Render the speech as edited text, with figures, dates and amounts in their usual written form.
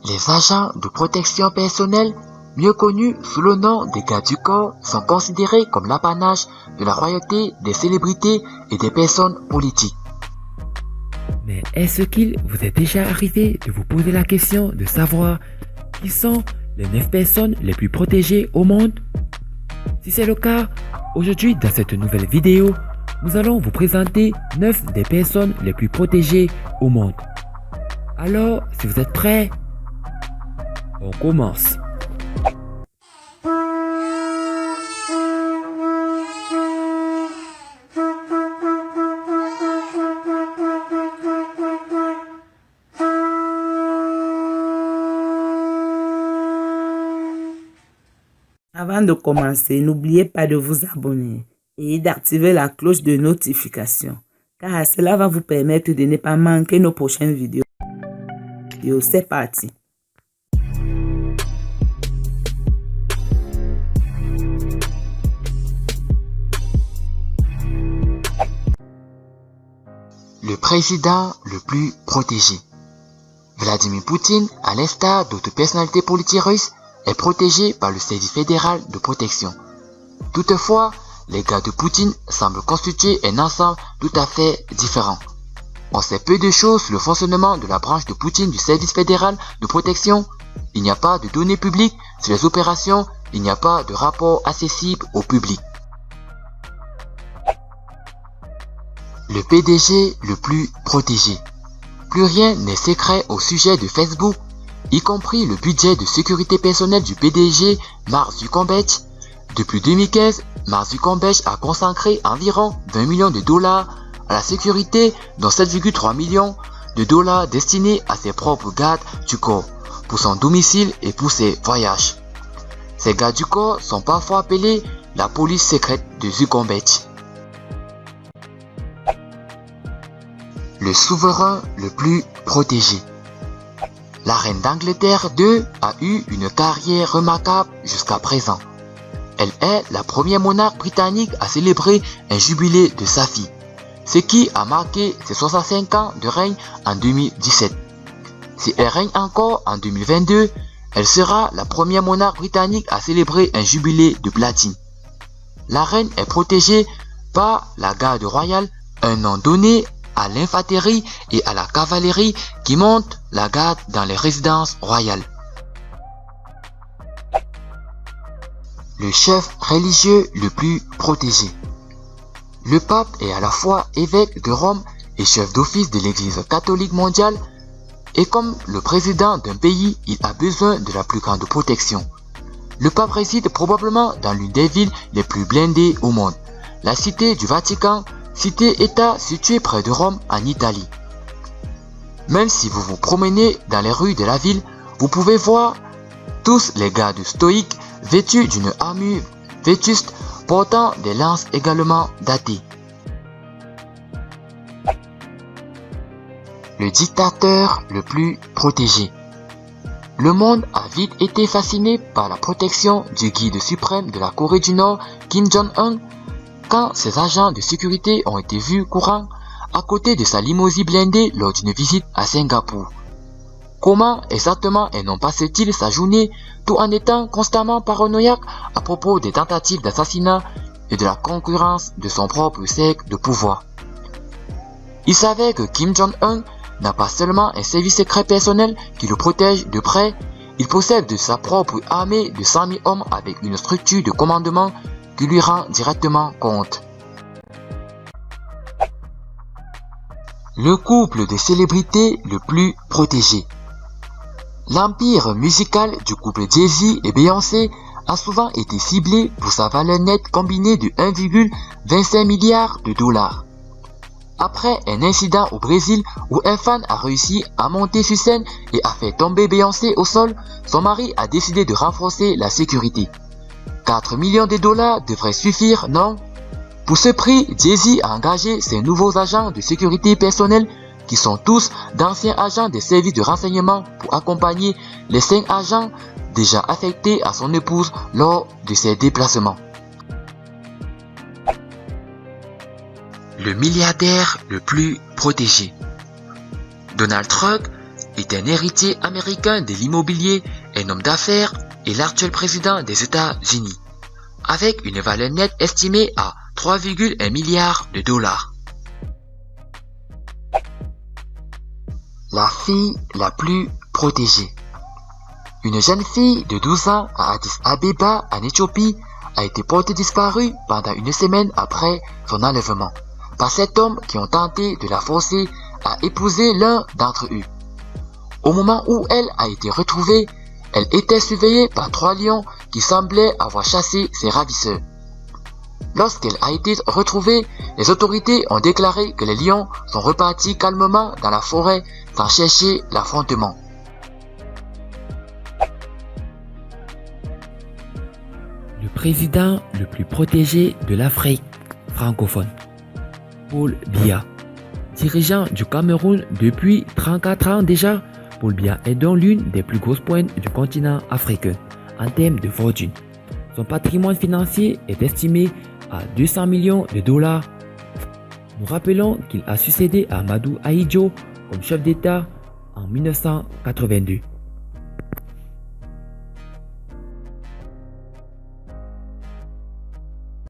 Les agents de protection personnelle, mieux connus sous le nom des gardes du corps, sont considérés comme l'apanage de la royauté, des célébrités et des personnes politiques. Mais est-ce qu'il vous est déjà arrivé de vous poser la question de savoir qui sont les 9 personnes les plus protégées au monde? Si c'est le cas, aujourd'hui dans cette nouvelle vidéo, nous allons vous présenter 9 des personnes les plus protégées au monde. Alors, si vous êtes prêts, on commence. Avant de commencer, n'oubliez pas de vous abonner et d'activer la cloche de notification, car cela va vous permettre de ne pas manquer nos prochaines vidéos. C'est parti. Le président le plus protégé. Vladimir Poutine, à l'instar d'autres personnalités politiques russes, est protégé par le Service fédéral de protection. Toutefois, les gardes de Poutine semblent constituer un ensemble tout à fait différent. On sait peu de choses sur le fonctionnement de la branche de Poutine du Service fédéral de protection. Il n'y a pas de données publiques sur les opérations, il n'y a pas de rapport accessible au public. Le PDG le plus protégé. Plus rien n'est secret au sujet de Facebook, y compris le budget de sécurité personnelle du PDG Mark Zuckerberg. Depuis 2015, Mark Zuckerberg a consacré environ 20 millions de dollars à la sécurité, dont 7,3 millions de dollars destinés à ses propres gardes du corps, pour son domicile et pour ses voyages. Ces gardes du corps sont parfois appelés la police secrète de Zuckerberg. Le souverain le plus protégé. La reine d'Angleterre II a eu une carrière remarquable jusqu'à présent. Elle est la première monarque britannique à célébrer un jubilé de sa fille, ce qui a marqué ses 65 ans de règne en 2017. Si elle règne encore en 2022, elle sera la première monarque britannique à célébrer un jubilé de platine. La reine est protégée par la garde royale, un nom donné à l'infanterie et à la cavalerie qui montent la garde dans les résidences royales. Le chef religieux le plus protégé. Le pape est à la fois évêque de Rome et chef d'office de l'Église catholique mondiale, et comme le président d'un pays, il a besoin de la plus grande protection. Le pape réside probablement dans l'une des villes les plus blindées au monde, la cité du Vatican, cité-État située près de Rome en Italie. Même si vous vous promenez dans les rues de la ville, vous pouvez voir tous les gardes stoïques vêtus d'une armure vétuste portant des lances également datées. Le dictateur le plus protégé. Le monde a vite été fasciné par la protection du guide suprême de la Corée du Nord, Kim Jong-un, quand ses agents de sécurité ont été vus courant à côté de sa limousine blindée lors d'une visite à Singapour. Comment exactement et non passe-t-il sa journée tout en étant constamment paranoïaque à propos des tentatives d'assassinat et de la concurrence de son propre cercle de pouvoir? Il savait que Kim Jong-un n'a pas seulement un service secret personnel qui le protège de près, il possède de sa propre armée de 100 000 hommes avec une structure de commandement qui lui rend directement compte. Le couple de célébrités le plus protégé. L'empire musical du couple Jay-Z et Beyoncé a souvent été ciblé pour sa valeur nette combinée de 1,25 milliard de dollars. Après un incident au Brésil où un fan a réussi à monter sur scène et a fait tomber Beyoncé au sol, son mari a décidé de renforcer la sécurité. 4 millions de dollars devraient suffire, non? Pour ce prix, Jay-Z a engagé ses nouveaux agents de sécurité personnelle qui sont tous d'anciens agents des services de renseignement pour accompagner les 5 agents déjà affectés à son épouse lors de ses déplacements. Le milliardaire le plus protégé. Donald Trump est un héritier américain de l'immobilier, un homme d'affaires et l'actuel président des États-Unis, avec une valeur nette estimée à 3,1 milliards de dollars. La fille la plus protégée. Une jeune fille de 12 ans à Addis Abeba, en Éthiopie, a été portée disparue pendant une semaine après son enlèvement par 7 hommes qui ont tenté de la forcer à épouser l'un d'entre eux. Au moment où elle a été retrouvée, elle était surveillée par 3 lions qui semblaient avoir chassé ses ravisseurs. Lorsqu'elle a été retrouvée, les autorités ont déclaré que les lions sont repartis calmement dans la forêt sans chercher l'affrontement. Le président le plus protégé de l'Afrique francophone, Paul Biya. Dirigeant du Cameroun depuis 34 ans déjà, Paul Biya est donc l'une des plus grosses pointes du continent africain en termes de fortune. Son patrimoine financier est estimé à 200 millions de dollars. Nous rappelons qu'il a succédé à Amadou Ahidjo comme chef d'État en 1982.